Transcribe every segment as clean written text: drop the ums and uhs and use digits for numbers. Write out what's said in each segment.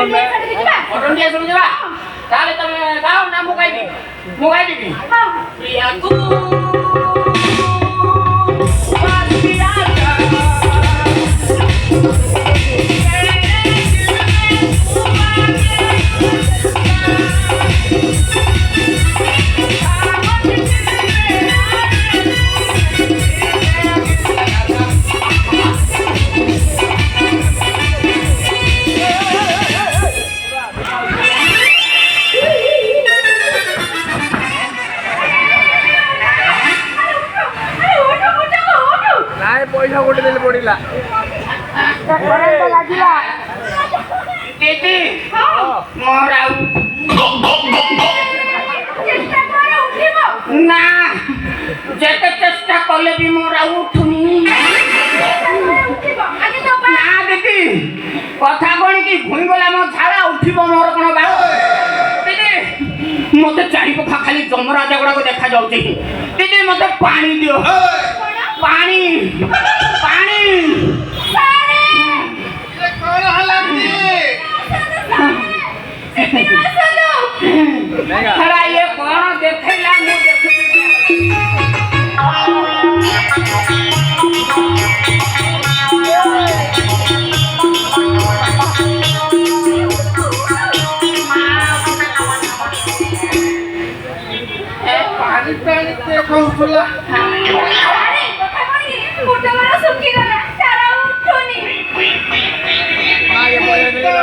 ଅଟଣ୍ଡିଆ ଶୁଣି ଯିବା ତାହେଲେ ତମେ ଗାଅ ନା ମୁଁ ଗାଇଦେବି ପ୍ରିୟାକୁ पैसा गोटे देले पड़िला दीदी मोर ना जेते चेष्टा कले भी मोर उठुनी ना दीदी कथा कौन कि भूई गला मो झाड़ा उठिबो मोर कोन बाल दीदी मते चारि पखा खाली जमराजा गुडा को देखा जाउची दीदी मते पानी दियो पानी पानी सारे ये कौन हला खरा ये कौन देखैला मु पानी पानी देखो फुला मोटा वाला सुखी गला तारा उठोनी आगे बोले नहीं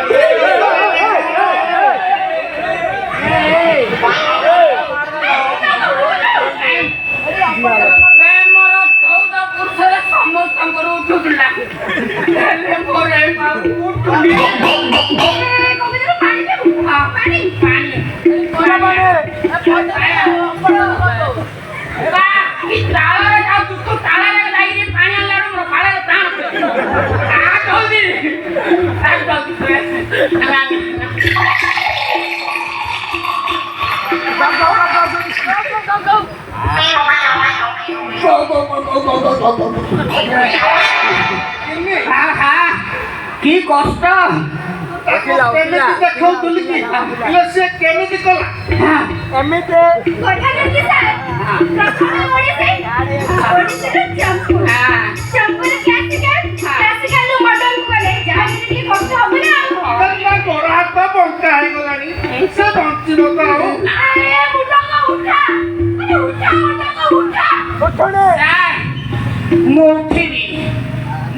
मोर 14 पुरुषरे समस्त करू उठुला ले मोरे उठुली कविता पानी पे पानी पानी कोना बने बा की ताला जाऊ तू ताला जाई पानी आलाडू मोर काळे प्राण आ जल्दी কি কষ্ট देखो तुली की ये से केमिति कला एमिते कोठा करके सर प्रथम ओडिसे चंपू चंपू क्लासिकल मॉडर्न कॉलेज जाने के कष्ट হবে না ना गोरा हाथ बंका है गलानी से बंची नो तो अरे उठा उठने ମୁଁ ଉଠିବି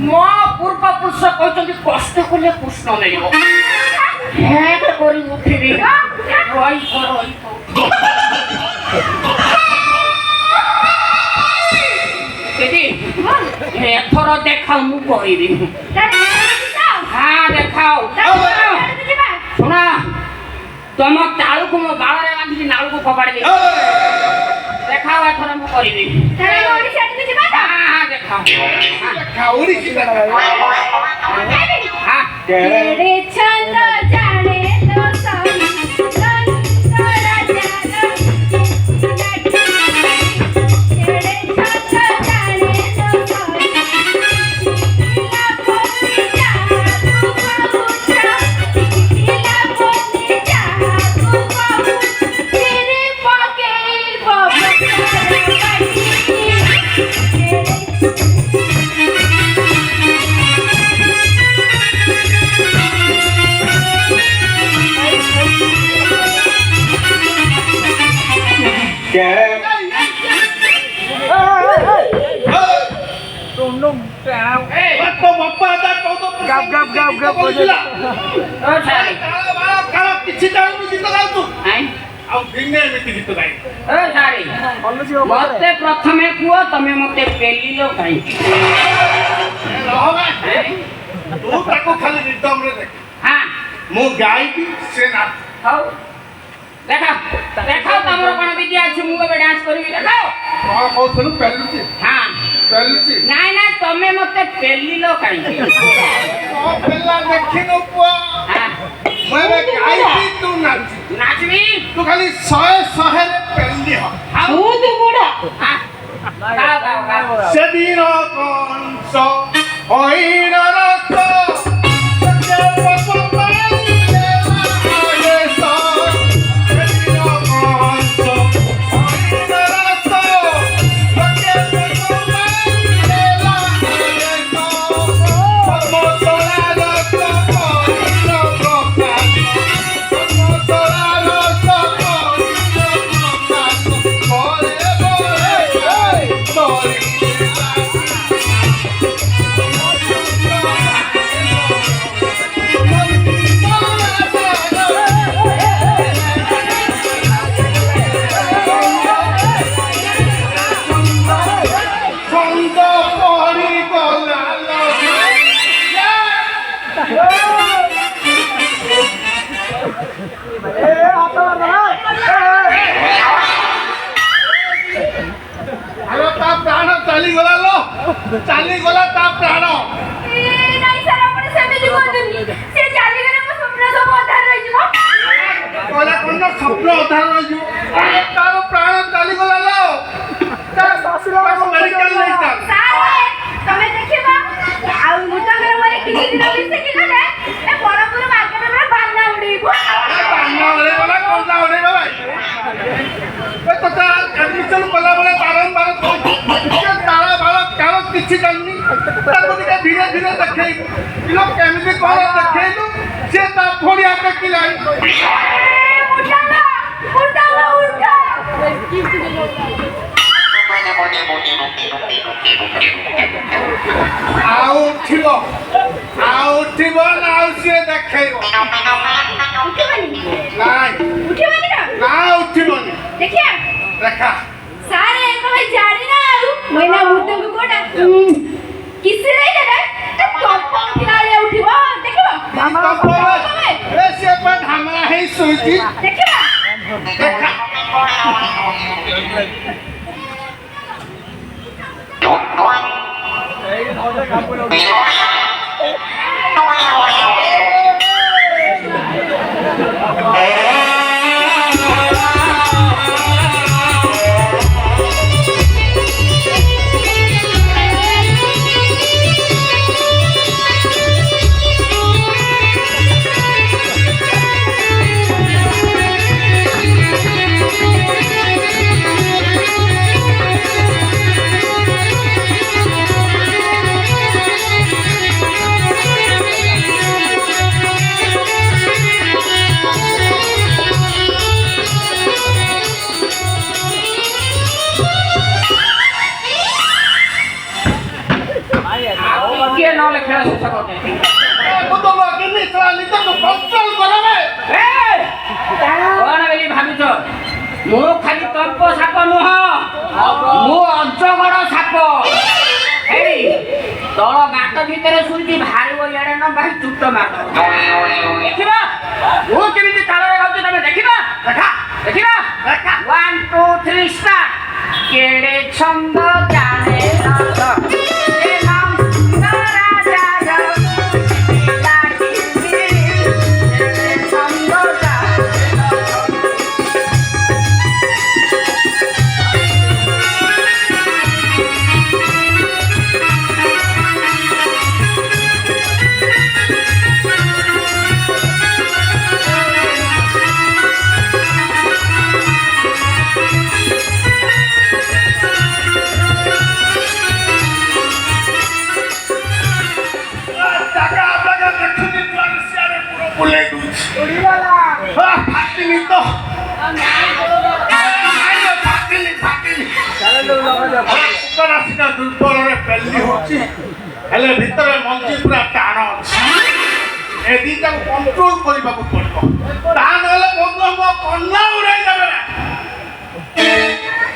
ମୋ ପୂର୍ବ ପୁରୁଷ କହିଛନ୍ତି କଷ୍ଟ କଲେ କୃଷ୍ଣ ମିଳିବ ହେ କରି ଉଠିବି ଦିଦି ଏଥର ଦେଖାଉ ମୁଁ କହିବି ହଁ ଦେଖାଉ ଶୁଣ ତମ ଚାଳୁକୁ ମୋ ବାଳରେ ବାନ୍ଧିକି ନାଳୁକୁ ଫୋପାଡ଼ି ଦେବି ଦେଖାଉ ଏଥର ମୁଁ କରିବି खाउरी की तेरे छंद जाने तो सभी संतरा जाना तेरे छंद जाने तो सभी इला बोली जा तू बहुचा इला बोली जा तू बहु तेरे पाके बाबा गप बोलिला ओ सारी काला किछि जानु गीत गाउ तू आई आ दिने एमिति गीत गाइ ओ सारी मते प्रथमे कुओ तमे मते पेलिलो काई रहबा तू ताको खाली रिदम रे देख हां मु गाइबी से ना हाउ देखाओ तमरो कोन विद्या अछि मु के डांस करबी देखाओ हां कहथलु पेलुची हां पेलुची नाइ ना तमे मते पेलिलो काई ओ पेला देखिनो पुआ हां मैं गाइबी तू नाची नाचबी तू खाली 100 रे पेलली हो हाउ तू बुडा हां गाओ सेदिन कंस ओइर रस ଚାଲିଗଲା ତା ପ୍ରାଣ। ନାଇଁ ସାର୍ ଆପଣ ସେମିତି କୁହନ୍ତୁନି ସେ ଚାଲିଗଲେ ମୋ ସ୍ୱପ୍ନ ସବୁ ଅଧାରେ ରହିଯିବ। କହିଲା କଣ ନା ସ୍ୱପ୍ନ ଅଧାରେ ରହିଯିବ। ତାର ପ୍ରାଣ ଚାଲିଗଲା ଲୋ। ତାକୁ ମେଡିକାଲ ନେଇଯା। ସାର୍ ତମେ ଦେଖିବ ଆଉ ମୁଁ ତାଙ୍କର ମୋର କିଛି ଦିନ ମିଶିକି ଗଲେ ଏ ବରପୁର ମାର୍କେଟରେ ବାନା ଉଡେଇବୁ। ବାନା ଉଡେଇଗଲା କଣ୍ଟା ଉଡେଇଗଲା। ତୋତେ ଆଡମିସନ କଲାବେଳେ ବାରମ୍ବାର ତାଳ ବାଳ କାଳ କିଛି ଜାଣିନି। ତାକୁ ଟିକେ ଧୀରେ ଧୀରେ ଦେଖେଇବୁ। କେମିତି କଣ ଦେଖେଇଲୁ ସେ ତା ଭଡ଼ିଆ ଦେଖିଲାଣି। ଆଉ ଉଠିବ ନା ଆଉ ସିଏ ଦେଖେଇବ? ନାଇଁ ନା ଉଠିବନି। ଦେଖିଆ ଦେଖା ସାରେ ତମେ ଜାଣି ନା ଆଉ ମଇନା ଭୂତଙ୍କୁ କୋଟା କିସି ଦେଇ ଦେଲେ ତପ ଉଠିଲା ଉଠିବ ଦେଖିବ ସିଏ ପା ଢାମଣା ହେଇ ଶୋଇଛି। ଦେଖିବା ଦେଖା କିଏ ନହେଲେ ଖେଳ ଶେଷ କରିଦେବି। କଣ ବୋଲି ଭାବିଛ? ମୁଁ ଖାଲି ତମ୍ପ ସାପ ନୁହଁ, ମୁଁ ଅଜଗର ସାପ। ଏଇ ତଳ ଗାତ ଭିତରେ ଶୁଣିଛି ଭାରି ଇଆଡେ ନ ଭାଇ ଚୁଟ ମାର। ଦେଖିବ ମୁଁ କେମିତି ତାଳରେ ଗାଉଛି ତମେ ଦେଖିବା। ଦେଖା ଦେଖିବା 1 2 3 ଷ୍ଟାର୍ଟ। କେଡେ ଛନ୍ଦ ଜାଣେ ରସ ଏ ନାମ ରାଜା ଦୁର୍ବଳରେ ପେଲି ହଉଛି ହେଲେ ଭିତରେ ମଞ୍ଜି ପୁରା ଟାଣ ଅଛି। ଏ ଦିଟାକୁ କଣ୍ଟ୍ରୋଲ କରିବାକୁ ପଡିବ। ତା ନହେଲେ କନ୍ୟା ଉଡେଇ ଦେବେ।